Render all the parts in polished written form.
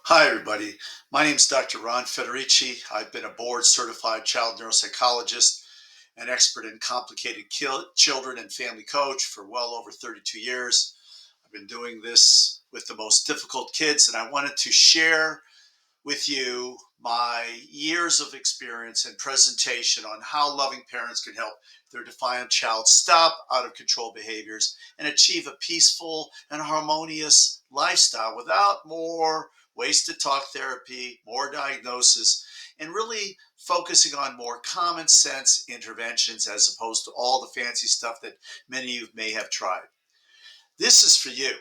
Hi, everybody. My name is Dr. Ron Federici. I've been a board certified child neuropsychologist, an expert in complicated children and family coach for well over 32 years. I've been doing this with the most difficult kids, and I wanted to share with you my years of experience and presentation on how loving parents can help their defiant child stop out of control behaviors and achieve a peaceful and harmonious lifestyle without more wasted talk therapy, more diagnosis, and really focusing on more common sense interventions as opposed to all the fancy stuff that many of you may have tried. This is for you.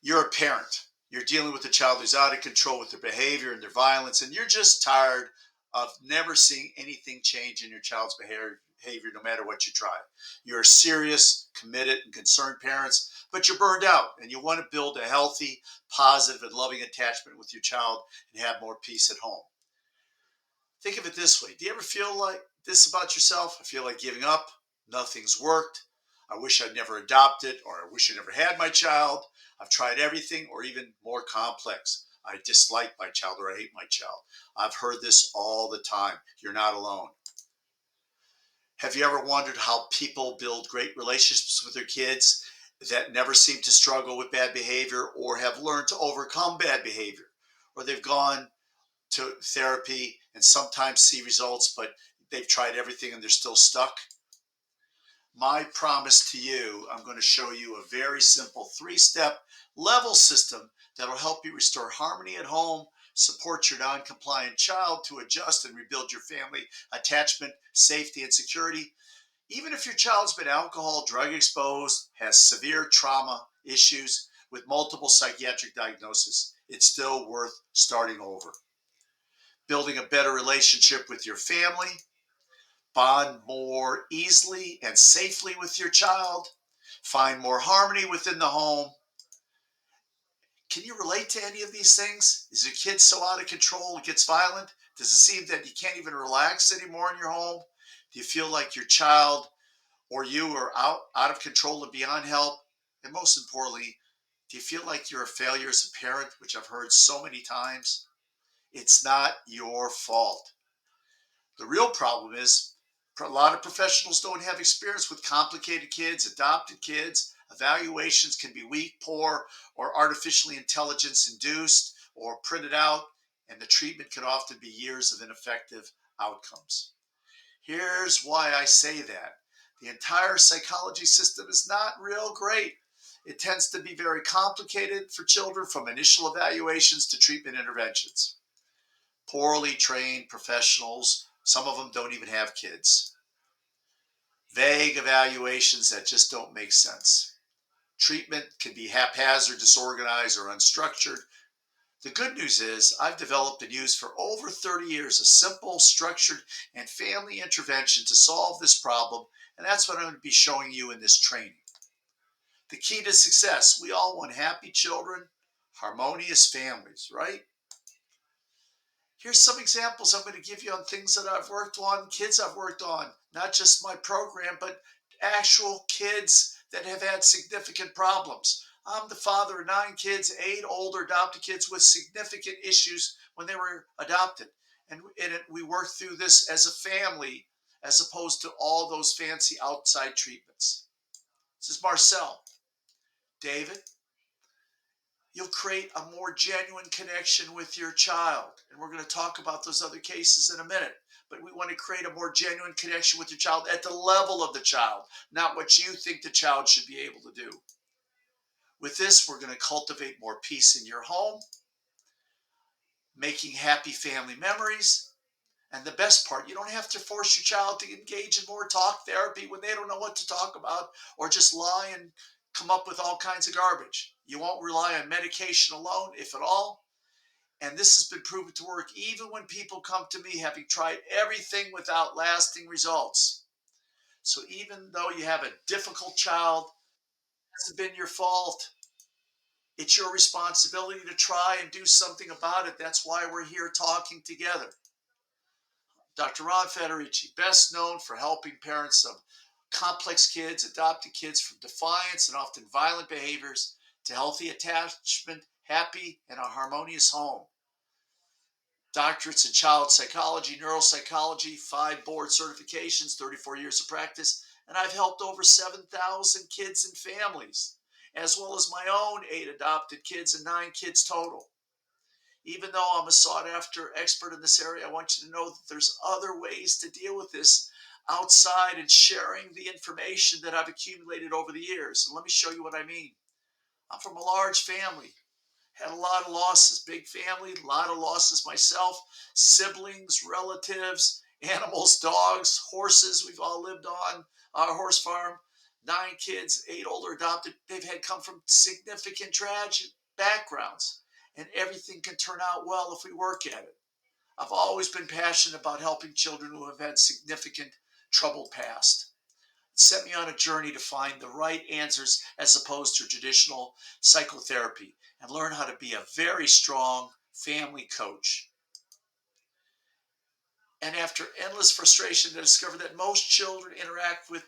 You're a parent. You're dealing with a child who's out of control with their behavior and their violence, and you're just tired of never seeing anything change in your child's behavior no matter what you try. You're serious, committed, and concerned parents, but you're burned out and you want to build a healthy, positive, and loving attachment with your child and have more peace at home. Think of it this way. Do you ever feel like this about yourself? I feel like giving up. Nothing's worked. I wish I'd never adopted, or I wish I never had my child. I've tried everything, or even more complex. I dislike my child or I hate my child. I've heard this all the time. You're not alone. Have you ever wondered how people build great relationships with their kids that never seem to struggle with bad behavior or have learned to overcome bad behavior? Or they've gone to therapy and sometimes see results, but they've tried everything and they're still stuck. My promise to you, I'm going to show you a very simple 3-step level system that'll help you restore harmony at home, support your non-compliant child to adjust and rebuild your family attachment, safety, and security. Even if your child's been alcohol, drug exposed, has severe trauma issues with multiple psychiatric diagnoses, it's still worth starting over. Building a better relationship with your family, bond more easily and safely with your child, find more harmony within the home. Can you relate to any of these things? Is your kid so out of control it gets violent? Does it seem that you can't even relax anymore in your home? Do you feel like your child or you are out of control and beyond help? And most importantly, do you feel like you're a failure as a parent, which I've heard so many times? It's not your fault. The real problem is a lot of professionals don't have experience with complicated kids, adopted kids. Evaluations can be weak, poor, or artificially intelligence induced or printed out, and the treatment can often be years of ineffective outcomes. Here's why I say that. The entire psychology system is not real great. It tends to be very complicated for children, from initial evaluations to treatment interventions. Poorly trained professionals, some of them don't even have kids. Vague evaluations that just don't make sense. Treatment can be haphazard, disorganized, or unstructured. The good news is I've developed and used for over 30 years a simple, structured, and family intervention to solve this problem, and that's what I'm going to be showing you in this training. The key to success: we all want happy children, harmonious families, right? Here's some examples I'm going to give you on things that I've worked on, kids I've worked on, not just my program, but actual kids that have had significant problems. I'm the father of 9 kids, 8 older adopted kids with significant issues when they were adopted. And we worked through this as a family as opposed to all those fancy outside treatments. This is Marcel. David, you'll create a more genuine connection with your child. And we're going to talk about those other cases in a minute. But we want to create a more genuine connection with your child at the level of the child, not what you think the child should be able to do. With this, we're going to cultivate more peace in your home, making happy family memories. And the best part, you don't have to force your child to engage in more talk therapy when they don't know what to talk about, or just lie and come up with all kinds of garbage. You won't rely on medication alone, if at all. And this has been proven to work even when people come to me having tried everything without lasting results. So even though you have a difficult child, it hasn't been your fault. It's your responsibility to try and do something about it. That's why we're here talking together. Dr. Ron Federici, best known for helping parents of complex kids, adopted kids, from defiance and often violent behaviors to healthy attachment, happy, and a harmonious home. doctorates in child psychology, neuropsychology, 5 board certifications, 34 years of practice, and I've helped over 7,000 kids and families, as well as my own 8 adopted kids and 9 kids total. Even though I'm a sought after expert in this area, I want you to know that there's other ways to deal with this outside and sharing the information that I've accumulated over the years. And let me show you what I mean. I'm from a large family, had a lot of losses, big family, a lot of losses myself, siblings, relatives, animals, dogs, horses. We've all lived on our horse farm. 9 kids, 8 older adopted. They've had come from significant tragic backgrounds, and everything can turn out well if we work at it. I've always been passionate about helping children who have had significant troubled past. It set me on a journey to find the right answers as opposed to traditional psychotherapy and learn how to be a very strong family coach. And after endless frustration, I discovered that most children interact with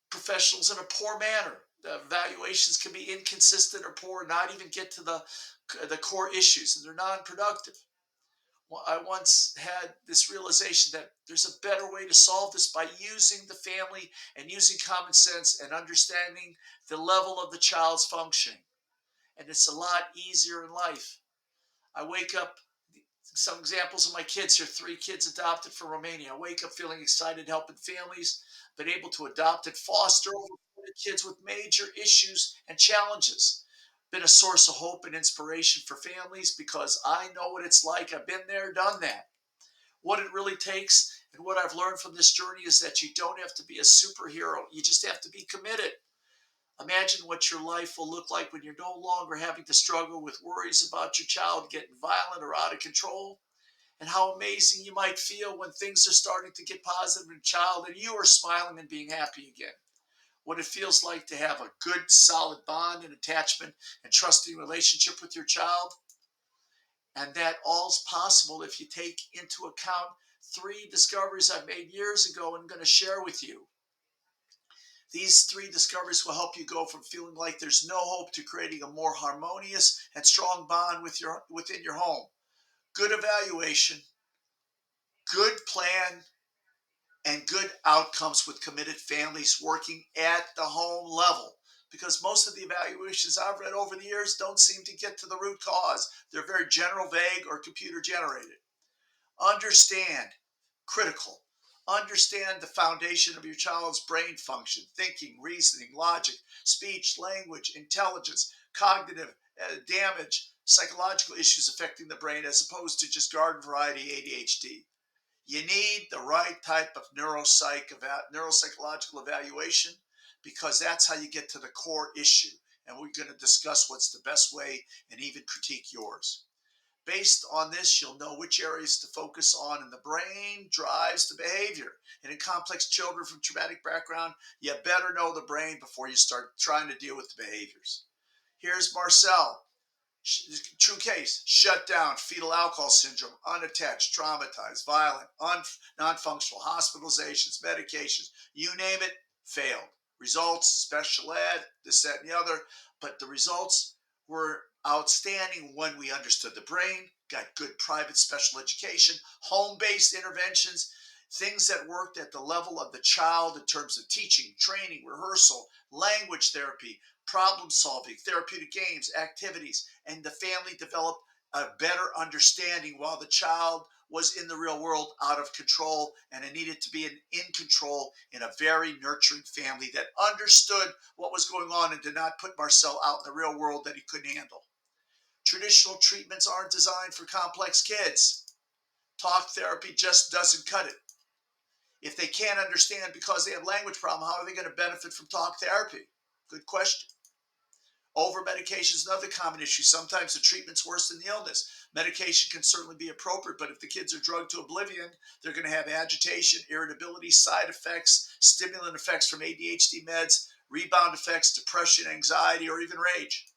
professionals in a poor manner. The evaluations can be inconsistent or poor, not even get to the core issues, and they're non-productive. Well, I once had this realization that there's a better way to solve this by using the family and using common sense and understanding the level of the child's functioning. And it's a lot easier in life. I wake up, some examples of my kids here, 3 kids adopted from Romania. I wake up feeling excited helping families, been able to adopt and foster over 40 kids with major issues and challenges. Been a source of hope and inspiration for families because I know what it's like. I've been there, done that. What it really takes and what I've learned from this journey is that you don't have to be a superhero. You just have to be committed. Imagine what your life will look like when you're no longer having to struggle with worries about your child getting violent or out of control, and how amazing you might feel when things are starting to get positive in your child and you are smiling and being happy again. What it feels like to have a good, solid bond and attachment and trusting relationship with your child. And that all's possible if you take into account 3 discoveries I made years ago and I'm going to share with you. These 3 discoveries will help you go from feeling like there's no hope to creating a more harmonious and strong bond within your home. Good evaluation, good plan, and good outcomes with committed families working at the home level. Because most of the evaluations I've read over the years don't seem to get to the root cause. They're very general, vague, or computer generated. Understand, critical. Understand the foundation of your child's brain function, thinking, reasoning, logic, speech, language, intelligence, cognitive damage, psychological issues affecting the brain as opposed to just garden variety ADHD. You need the right type of neuropsychological evaluation because that's how you get to the core issue. And we're going to discuss what's the best way and even critique yours. Based on this, you'll know which areas to focus on, and the brain drives the behavior. And in complex children from traumatic background, you better know the brain before you start trying to deal with the behaviors. Here's Marcel. True case, shut down, fetal alcohol syndrome, unattached, traumatized, violent, non-functional, hospitalizations, medications, you name it, failed. Results, special ed, this, that, and the other. But the results were outstanding when we understood the brain, got good private special education, home-based interventions, things that worked at the level of the child in terms of teaching, training, rehearsal, language therapy, problem solving, therapeutic games, activities, and the family developed a better understanding while the child was in the real world out of control, and it needed to be in control in a very nurturing family that understood what was going on and did not put Marcel out in the real world that he couldn't handle. Traditional treatments aren't designed for complex kids. Talk therapy just doesn't cut it. If they can't understand because they have language problem, how are they going to benefit from talk therapy? Good question. Over medication is another common issue. Sometimes the treatment's worse than the illness. Medication can certainly be appropriate, but if the kids are drugged to oblivion, they're going to have agitation, irritability, side effects, stimulant effects from ADHD meds, rebound effects, depression, anxiety, or even rage.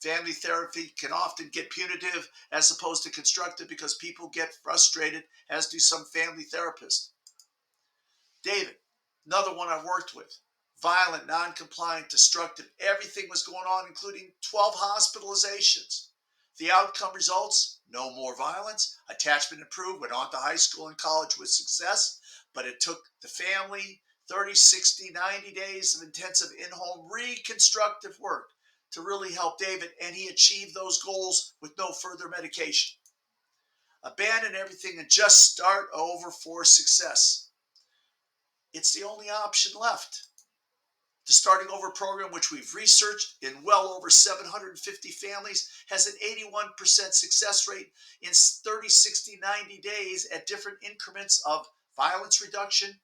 Family therapy can often get punitive as opposed to constructive because people get frustrated, as do some family therapists. David, another one I've worked with. Violent, non-compliant, destructive. Everything was going on, including 12 hospitalizations. The outcome results: no more violence, attachment improved, went on to high school and college with success. But it took the family 30, 60, 90 days of intensive in-home reconstructive work to really help David, and he achieved those goals with no further medication. Abandon everything and just start over for success. It's the only option left. The Starting Over program, which we've researched in well over 750 families, has an 81% success rate in 30, 60, 90 days at different increments of violence reduction,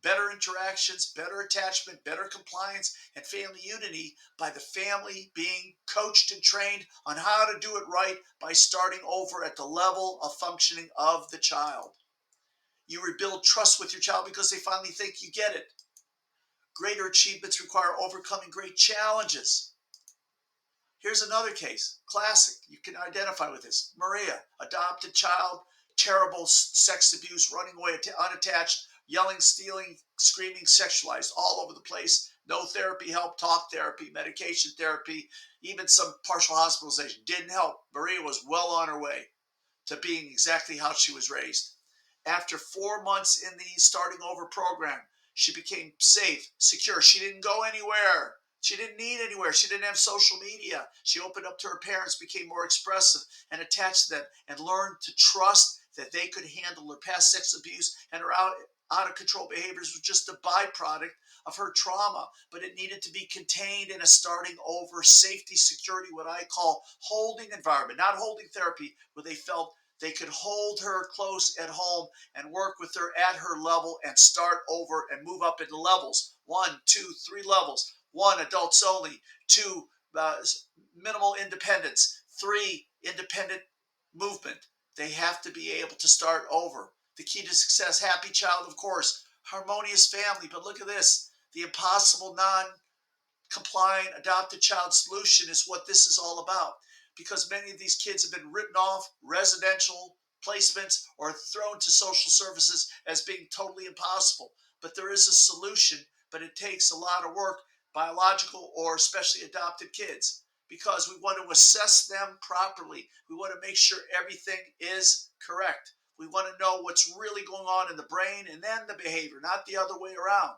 better interactions, better attachment, better compliance, and family unity by the family being coached and trained on how to do it right by starting over at the level of functioning of the child. You rebuild trust with your child because they finally think you get it. Greater achievements require overcoming great challenges. Here's another case, classic. You can identify with this. Maria, adopted child, terrible sex abuse, running away unattached, yelling, stealing, screaming, sexualized all over the place. No therapy help, talk therapy, medication therapy, even some partial hospitalization didn't help. Maria was well on her way to being exactly how she was raised. After 4 months in the Starting Over program, she became safe, secure. She didn't go anywhere. She didn't need anywhere. She didn't have social media. She opened up to her parents, became more expressive and attached to them, and learned to trust that they could handle her past sex abuse and her out of control behaviors was just a byproduct of her trauma. But it needed to be contained in a starting over safety, security, what I call holding environment, not holding therapy, where they felt they could hold her close at home and work with her at her level and start over and move up into levels. 1, 2, 3 levels. 1, adults only. 2, minimal independence. 3, independent movement. They have to be able to start over. The key to success: happy child, of course, harmonious family. But look at this: the impossible non-compliant adopted child solution is what this is all about, because many of these kids have been written off residential placements or thrown to social services as being totally impossible. But there is a solution, but it takes a lot of work, biological or especially adopted kids, because we want to assess them properly. We want to make sure everything is correct. We want to know what's really going on in the brain and then the behavior, not the other way around.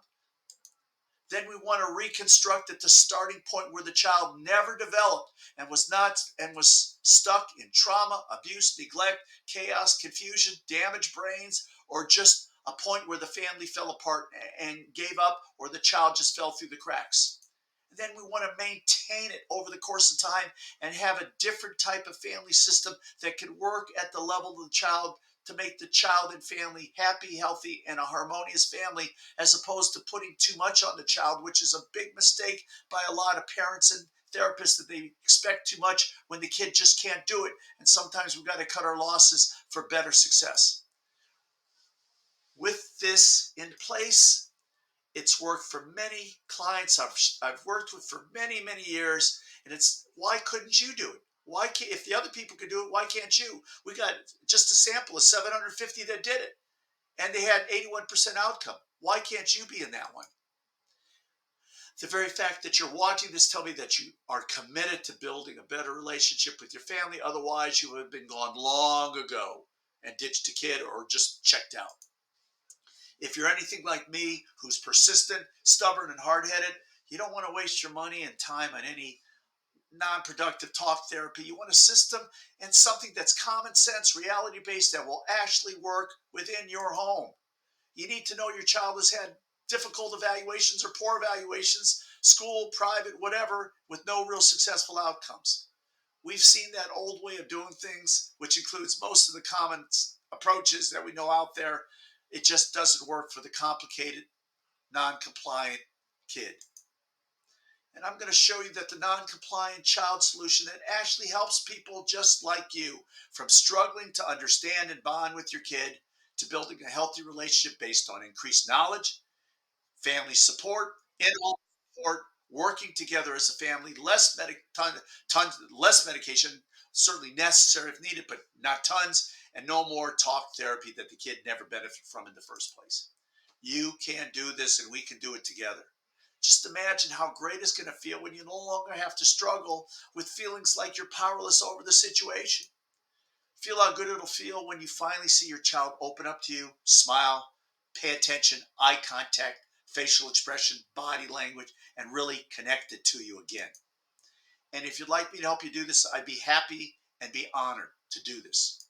Then we want to reconstruct at the starting point where the child never developed and was stuck in trauma, abuse, neglect, chaos, confusion, damaged brains, or just a point where the family fell apart and gave up, or the child just fell through the cracks. And then we want to maintain it over the course of time and have a different type of family system that can work at the level of the child to make the child and family happy, healthy, and a harmonious family, as opposed to putting too much on the child, which is a big mistake by a lot of parents and therapists, that they expect too much when the kid just can't do it. And sometimes we've got to cut our losses for better success. With this in place, it's worked for many clients I've worked with for many, many years. And it's, why couldn't you do it? Why can't, if the other people could do it, why can't you? We got just a sample of 750 that did it, and they had 81% outcome. Why can't you be in that one? The very fact that you're watching this tell me that you are committed to building a better relationship with your family. Otherwise, you would have been gone long ago and ditched a kid or just checked out. If you're anything like me, who's persistent, stubborn, and hard-headed, you don't want to waste your money and time on any non-productive talk therapy. You want a system and something that's common sense, reality-based, that will actually work within your home. You need to know your child has had difficult evaluations or poor evaluations, school, private, whatever, with no real successful outcomes. We've seen that old way of doing things, which includes most of the common approaches that we know out there. It just doesn't work for the complicated, non-compliant kid. And I'm going to show you that the non-compliant child solution that actually helps people just like you, from struggling to understand and bond with your kid, to building a healthy relationship based on increased knowledge, family support, in-home support, working together as a family, less medication, certainly necessary if needed, but not tons, and no more talk therapy that the kid never benefited from in the first place. You can do this, and we can do it together. Just imagine how great it's going to feel when you no longer have to struggle with feelings like you're powerless over the situation. Feel how good it'll feel when you finally see your child open up to you, smile, pay attention, eye contact, facial expression, body language, and really connect it to you again. And if you'd like me to help you do this, I'd be happy and be honored to do this.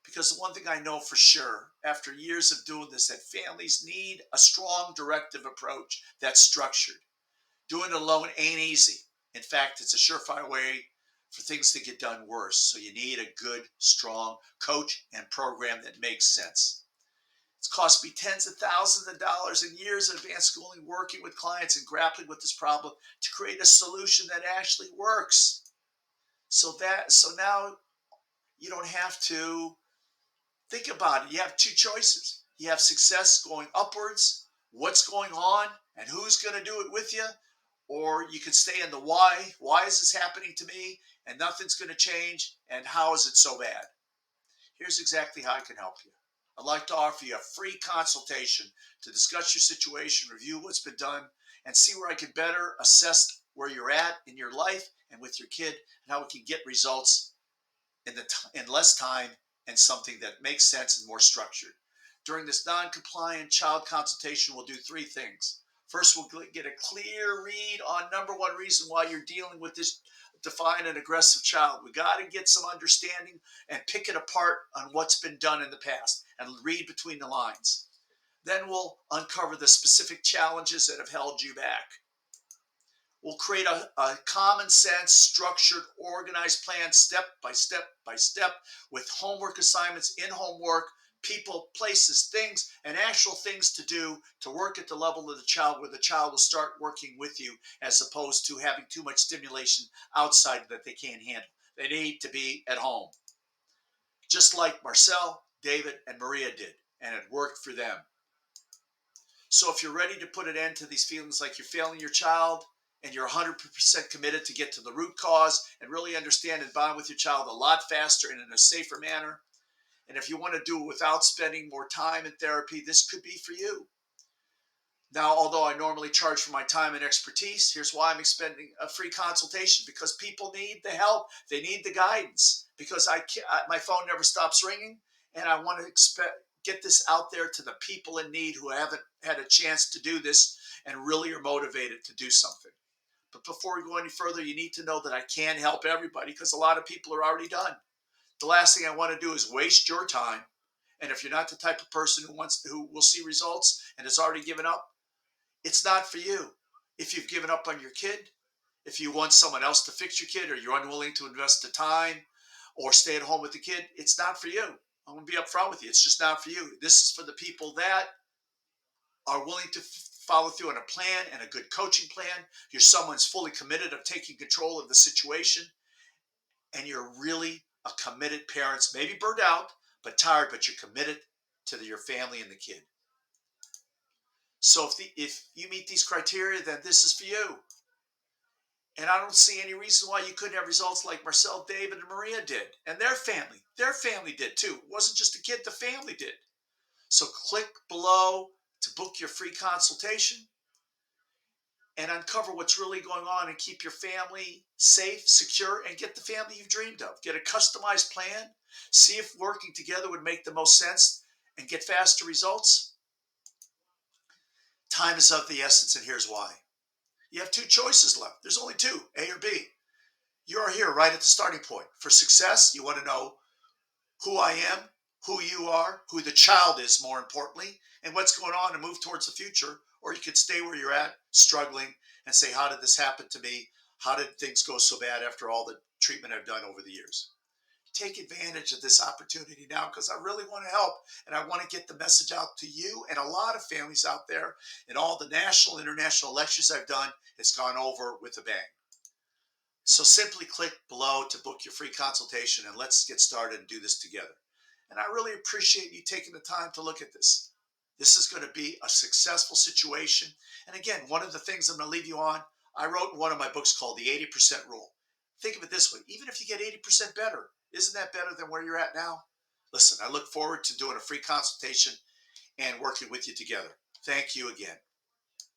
Because the one thing I know for sure, after years of doing this, that families need a strong directive approach that's structured. Doing it alone ain't easy. In fact, it's a surefire way for things to get done worse. So you need a good, strong coach and program that makes sense. It's cost me tens of thousands of dollars and years of advanced schooling working with clients and grappling with this problem to create a solution that actually works. So now you don't have to think about it. You have two choices. You have success going upwards, what's going on, and who's going to do it with you. Or you can stay in the why. Why is this happening to me? And nothing's going to change. And how is it so bad? Here's exactly how I can help you. I'd like to offer you a free consultation to discuss your situation, review what's been done, and see where I can better assess where you're at in your life and with your kid, and how we can get results in less time and something that makes sense and more structured. During this non-compliant child consultation, we'll do three things. First, we'll get a clear read on number one reason why you're dealing with this defiant and aggressive child. We got to get some understanding and pick it apart on what's been done in the past and read between the lines. Then we'll uncover the specific challenges that have held you back. We'll create a common sense, structured, organized plan step by step by step with homework assignments, in-home work, people, places, things, and actual things to do to work at the level of the child where the child will start working with you as opposed to having too much stimulation outside that they can't handle. They need to be at home. Just like Marcel, David, and Maria did, and it worked for them. So if you're ready to put an end to these feelings like you're failing your child, and you're 100% committed to get to the root cause and really understand and bond with your child a lot faster and in a safer manner, and if you want to do it without spending more time in therapy, this could be for you. Now, although I normally charge for my time and expertise, here's why I'm expending a free consultation, because people need the help. They need the guidance, because my phone never stops ringing, and I want to get this out there to the people in need who haven't had a chance to do this and really are motivated to do something. But before we go any further, you need to know that I can't help everybody because a lot of people are already done. The last thing I want to do is waste your time. And if you're not the type of person who will see results and has already given up, it's not for you. If you've given up on your kid, if you want someone else to fix your kid, or you're unwilling to invest the time or stay at home with the kid, it's not for you. I'm going to be upfront with you. It's just not for you. This is for the people that are willing to follow through on a plan and a good coaching plan. You're someone's fully committed of taking control of the situation, and you're really a committed parent, maybe burned out, but tired, but you're committed to your family and the kid. So if you meet these criteria, then this is for you. And I don't see any reason why you couldn't have results like Marcel, David, and Maria did. And their family. Their family did too. It wasn't just a kid, the family did. So click below to book your free consultation and uncover what's really going on and keep your family safe, secure, and get the family you've dreamed of. Get a customized plan. See if working together would make the most sense and get faster results. Time is of the essence, and here's why. You have two choices left. There's only two, A or B. You are here right at the starting point. For success, you want to know who I am, who you are, who the child is, more importantly, and what's going on, and move towards the future. Or you could stay where you're at, struggling, and say, how did this happen to me? How did things go so bad after all the treatment I've done over the years? Take advantage of this opportunity now, because I really want to help, and I want to get the message out to you and a lot of families out there. And all the national, international lectures I've done, it's gone over with a bang. So simply click below to book your free consultation, and let's get started and do this together. And I really appreciate you taking the time to look at this. This is going to be a successful situation. And again, one of the things I'm going to leave you on, I wrote in one of my books called the 80% Rule. Think of it this way. Even if you get 80% better, isn't that better than where you're at now? Listen, I look forward to doing a free consultation and working with you together. Thank you again.